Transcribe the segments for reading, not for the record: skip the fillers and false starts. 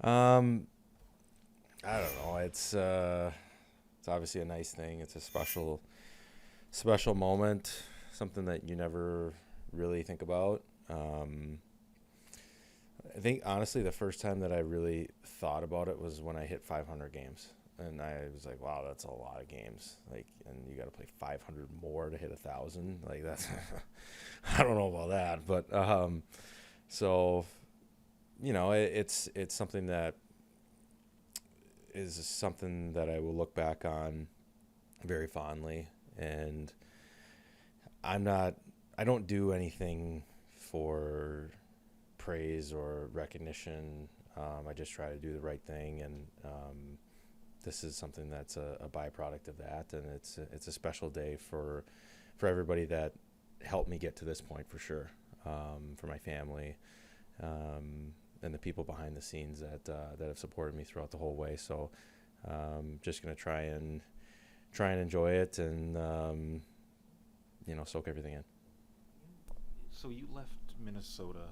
Um, I don't know. It's obviously a nice thing. It's a special moment, something that you never really think about. I think honestly, the first time that I really thought about it was when I hit 500 games, and I was like, "Wow, that's a lot of games." Like, and you got to play 500 more to hit 1,000. Like that's, I don't know about that, but so it's something that is something that I will look back on very fondly, and I'm not, I don't do anything for praise or recognition. I just try to do the right thing, and this is something that's a byproduct of that, and it's a special day for everybody that helped me get to this point for sure. For my family, and the people behind the scenes that have supported me throughout the whole way. So, just gonna try and enjoy it, and soak everything in. So you left Minnesota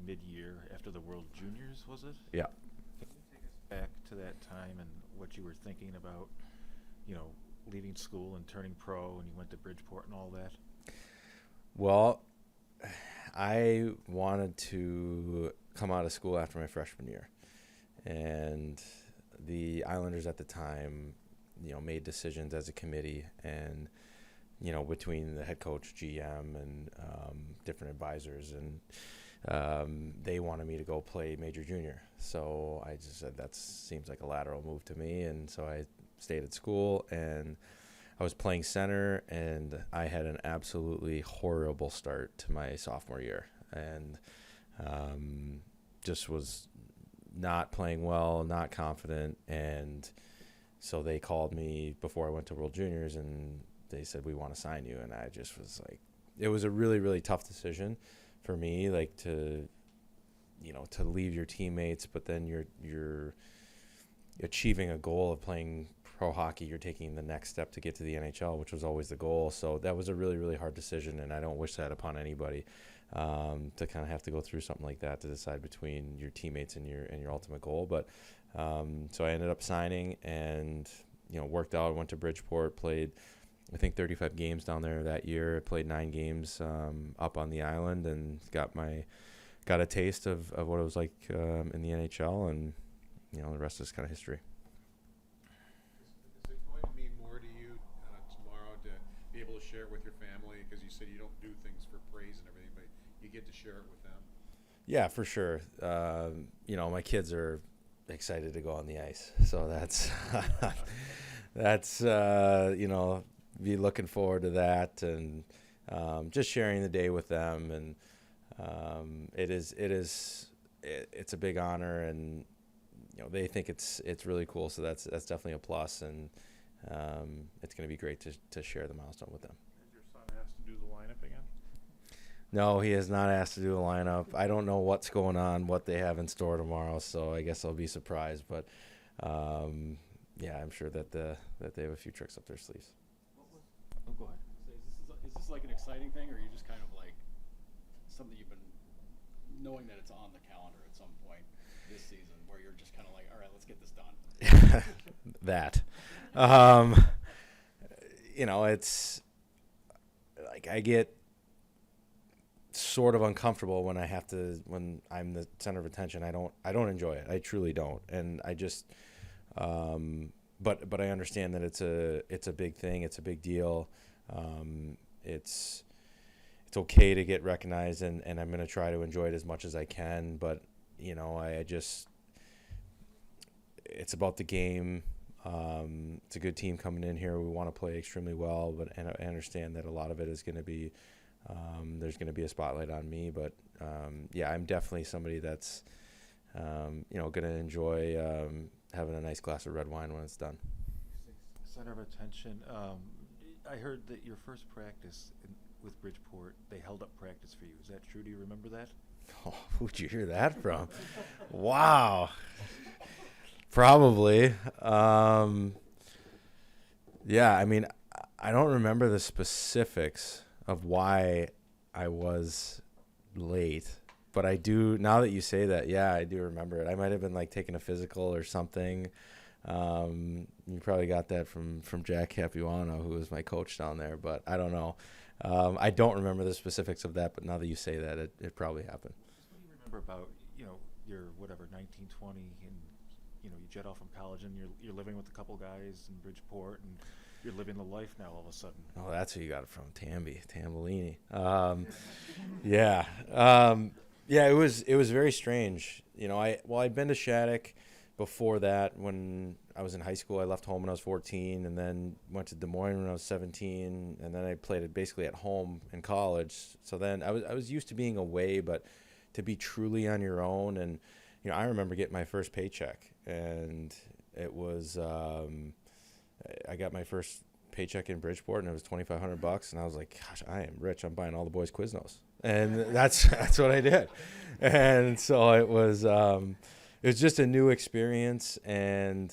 mid-year after the World Juniors, was it? Yeah. Can you take us back to that time and what you were thinking about, you know, leaving school and turning pro, and you went to Bridgeport and all that? Well, I wanted to come out of school after my freshman year, and the Islanders at the time, made decisions as a committee, and between the head coach, GM, and different advisors, and they wanted me to go play major junior. So I just said that seems like a lateral move to me, and so I stayed at school, and I was playing center, and I had an absolutely horrible start to my sophomore year, and just was not playing well, not confident, and so they called me before I went to World Juniors, and they said, "We want to sign you," and I just was like, it was a really, really tough decision for me, like to leave your teammates, but then you're achieving a goal of playing pro hockey. You're taking the next step to get to the NHL, which was always the goal. So that was a really, really hard decision, and I don't wish that upon anybody, to kind of have to go through something like that to decide between your teammates and your ultimate goal. But so I ended up signing, and worked out. I went to Bridgeport, played I think 35 games down there that year. I played 9 games up on the island, and got a taste of what it was like in the NHL, and the rest is kind of history. Is it going to mean more to you tomorrow to be able to share it with your family? Because you said you don't do things for praise and everything, but you get to share it with them. Yeah, for sure. My kids are excited to go on the ice, so that's that's be looking forward to that, and just sharing the day with them, and it's a big honor, and they think it's really cool, so that's definitely a plus, and it's going to be great to share the milestone with them. Has your son asked to do the lineup again? No, he has not asked to do a lineup. I don't know what's going on, what they have in store tomorrow, so I guess I'll be surprised. But yeah, I'm sure that they have a few tricks up their sleeves. Oh, go ahead. So is this like an exciting thing, or are you just kind of like something you've been knowing that it's on the calendar at some point this season, where you're just kind of like, all right, let's get this done? That, it's like I get sort of uncomfortable when I'm the center of attention. I don't enjoy it. I truly don't, and I just. But I understand that it's a big thing. It's a big deal. It's okay to get recognized, and I'm going to try to enjoy it as much as I can. But I just it's about the game. It's a good team coming in here. We want to play extremely well, but and I understand that a lot of it is going to be there's going to be a spotlight on me. But yeah, I'm definitely somebody that's going to enjoy. Having a nice glass of red wine when it's done. Center of attention. I heard that your first practice with Bridgeport, they held up practice for you. Is that true? Do you remember that? Oh, who'd you hear that from? Wow. Probably. Yeah, I mean, I don't remember the specifics of why I was late. but I do, now that you say that, yeah, I do remember it. I might have been like taking a physical or something. You probably got that from Jack Capuano, who was my coach down there, but I don't know. I don't remember the specifics of that, but now that you say that, it probably happened. What do you remember about, your whatever 1920, and you jet off from college and you're living with a couple guys in Bridgeport, and you're living the life now all of a sudden? Oh, that's who you got it from, Tambellini. Yeah. Yeah, it was very strange. I'd been to Shattuck before that. When I was in high school, I left home when I was 14, and then went to Des Moines when I was 17, and then I played it basically at home in college. So then I was used to being away, but to be truly on your own. And I remember getting my first paycheck, and it was I got my first paycheck in Bridgeport, and it was $2,500, and I was like, gosh, I am rich. I'm buying all the boys Quiznos, and that's what I did. And so it was just a new experience, and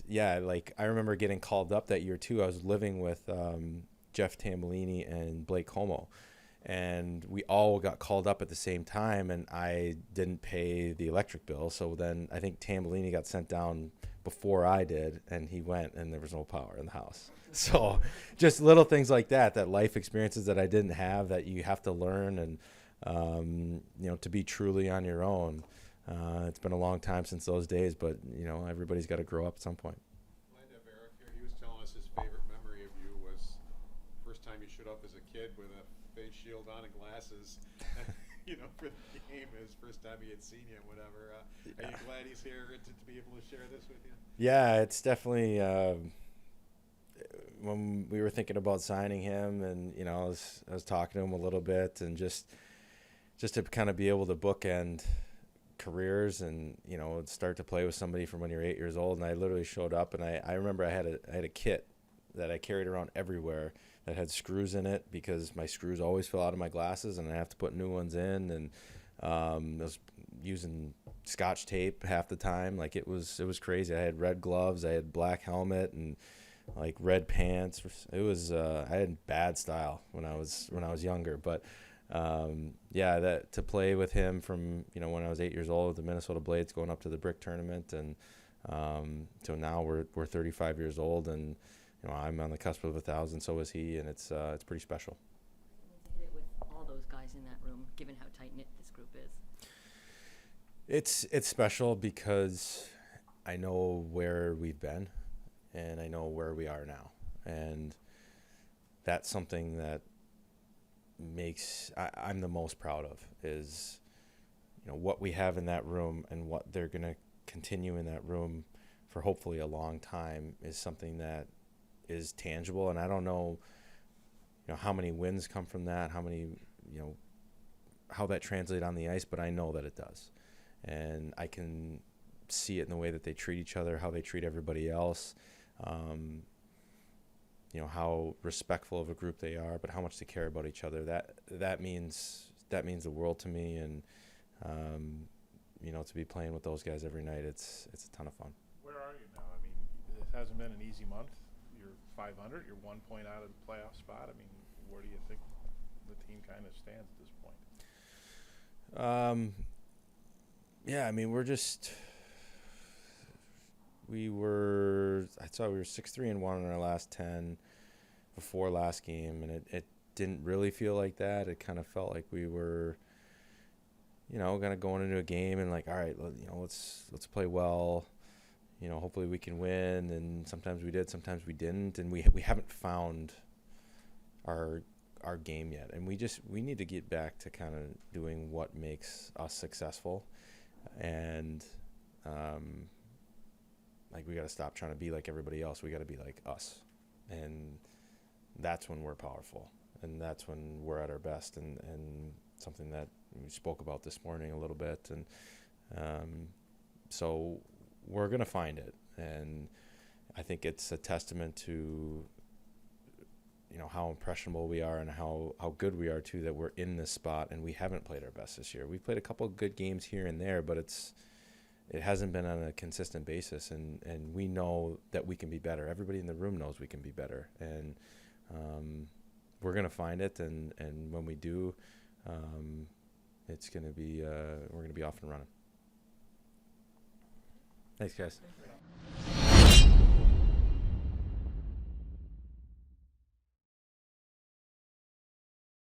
yeah, like I remember getting called up that year too. I was living with Jeff Tambellini and Blake Como, and we all got called up at the same time, and I didn't pay the electric bill. So then I think Tambellini got sent down before I did, and he went, and there was no power in the house. So just little things like that life experiences that I didn't have, that you have to learn, and to be truly on your own. It's been a long time since those days, but everybody's got to grow up at some point. Glad to have Eric here. He was telling us his favorite memory of you was first time you showed up as a kid with a face shield on and glasses, for the game. His first time he had seen you and whatever. Are you glad he's here to be able to share this with you? Yeah, it's definitely when we were thinking about signing him, and I was talking to him a little bit, and just to kind of be able to bookend careers, and start to play with somebody from when you're 8 years old. And I literally showed up, and I remember I had a kit that I carried around everywhere that had screws in it, because my screws always fell out of my glasses and I have to put new ones in, and I was using Scotch tape half the time. Like it was crazy. I had red gloves, I had black helmet, and like red pants. It was I had bad style when I was younger, but yeah, that to play with him from when I was 8 years old with the Minnesota Blades, going up to the Brick tournament, and so now we're 35 years old, and I'm on the cusp of 1,000, so is he, and it's pretty special. To hit it with all those guys in that room, given how tight knit this group is. It's special because I know where we've been, and I know where we are now, and that's something that I'm the most proud of, is what we have in that room, and what they're going to continue in that room for hopefully a long time is something that is tangible. And I don't know how many wins come from that, how many how that translates on the ice, but I know that it does, and I can see it in the way that they treat each other, how they treat everybody else, how respectful of a group they are, but how much they care about each other. That means the world to me, and to be playing with those guys every night, it's a ton of fun. Where are you now? I mean, it hasn't been an easy month. You're 500. You're 1 point out of the playoff spot. I mean, where do you think the team kind of stands at this point? Yeah, I mean, I thought we were 6-3-1 in our last 10 before last game, and it didn't really feel like that. It kind of felt like we were, kind of going into a game and like, all right, let's play well. Hopefully we can win. And sometimes we did, sometimes we didn't, and we haven't found our game yet. And we need to get back to kind of doing what makes us successful, and like we got to stop trying to be like everybody else. We got to be like us, and that's when we're powerful, and that's when we're at our best, and something that we spoke about this morning a little bit. And so we're going to find it, and I think it's a testament to how impressionable we are, and how good we are too, that we're in this spot, and we haven't played our best this year. We've played a couple of good games here and there, but it hasn't been on a consistent basis, and we know that we can be better. Everybody in the room knows we can be better, and we're going to find it, and when we do, it's going to be we're going to be off and running. Thanks, guys. Right on.